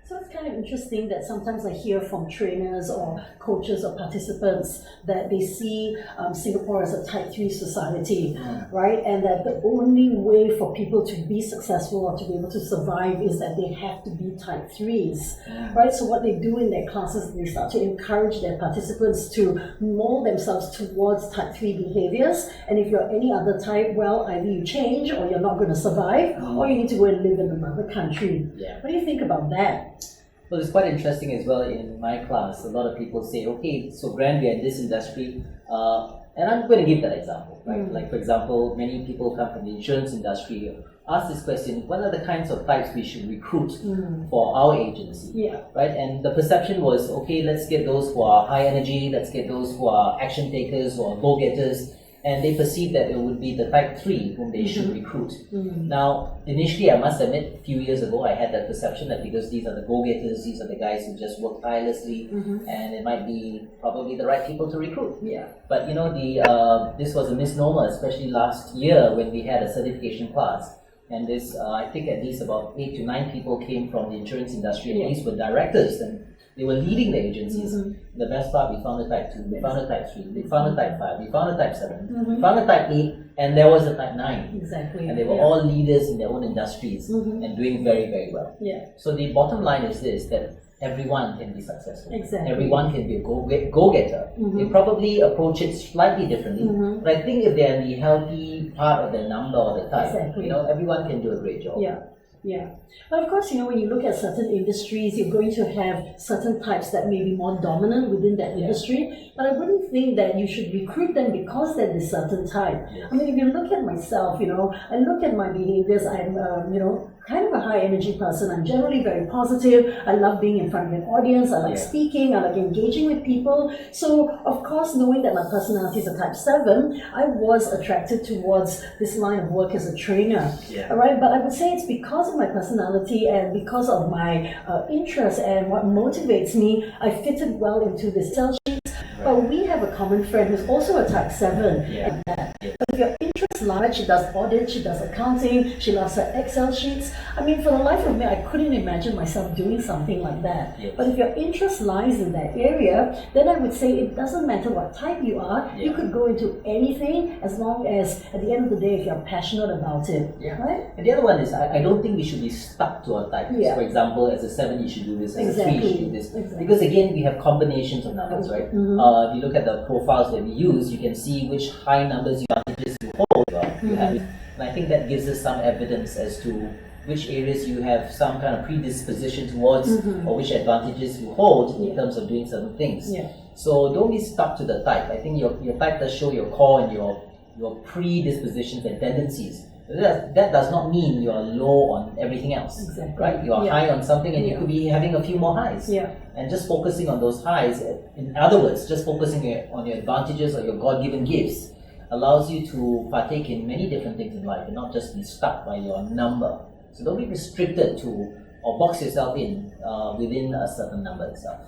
So it's kind of interesting that sometimes I hear from trainers or coaches or participants that they see Singapore as a type 3 society, right? And that the only way for people to be successful or to be able to survive is that they have to be type 3s, right? So what they do in their classes, they start to encourage their participants to mold themselves towards type 3 behaviors. And if you're any other type, well, either you change or you're not going to survive, or you need to go and live in another country. Yeah. What do you think about that? Well, it's quite interesting as well. In my class, a lot of people say, okay, so Granville in this industry, and I'm going to give that example, right? Like, for example, many people come from the insurance industry, ask this question, what are the kinds of types we should recruit for our agency, right? And the perception was, okay, let's get those who are high energy, let's get those who are action takers or go-getters, and they perceive that it would be the type 3 whom they should recruit. Now, initially, I must admit, a few years ago, I had that perception that because these are the go-getters, these are the guys who just work tirelessly, and it might be probably the right people to recruit. But you know, this was a misnomer, especially last year when we had a certification class. And this, I think at least about 8 to 9 people came from the insurance industry, and these were directors, and they were leading the agencies. The best part, we found a type 2, we found a type 3, we found a type 5, we found a type 7, we found a type 8, and there was a type 9. Exactly. And they were all leaders in their own industries and doing very, very well. So the bottom line is this, that everyone can be successful. Everyone can be a go-getter. They probably approach it slightly differently, but I think if they're in the healthy part of the number or the type, you know, everyone can do a great job. But of course, you know, when you look at certain industries, you're going to have certain types that may be more dominant within that industry, but I wouldn't think that you should recruit them because they're this certain type. I mean, if you look at myself, you know, I look at my behaviors, I'm, you know, kind of a high energy person. I'm generally very positive. I love being in front of an audience. I like speaking. I like engaging with people. So, of course, knowing that my personality is a type 7, I was attracted towards this line of work as a trainer. All right, but I would say it's because of my personality and because of my interest and what motivates me, I fitted well into this cell sheet. But we have a common friend who's also a type 7. But if your interest lies, she does audit, she does accounting, she loves her Excel sheets. I mean, for the life of me, I couldn't imagine myself doing something like that. But if your interest lies in that area, then I would say it doesn't matter what type you are, you could go into anything as long as at the end of the day, if you're passionate about it. Right? And the other one is, I don't think we should be stuck to our types. For example, as a 7 you should do this, as a 3 you should do this. Because again, we have combinations of numbers, right? If you look at the profiles that we use, you can see which high numbers you hold. And I think that gives us some evidence as to which areas you have some kind of predisposition towards, or which advantages you hold in terms of doing certain things. So don't be stuck to the type. I think your type does show your core and your predispositions and tendencies. That does not mean you're low on everything else, right? You're high on something and you could be having a few more highs. And just focusing on those highs, in other words, just focusing on your advantages or your God-given gifts, allows you to partake in many different things in life and not just be stuck by your number. So don't be restricted to or box yourself in within a certain number itself.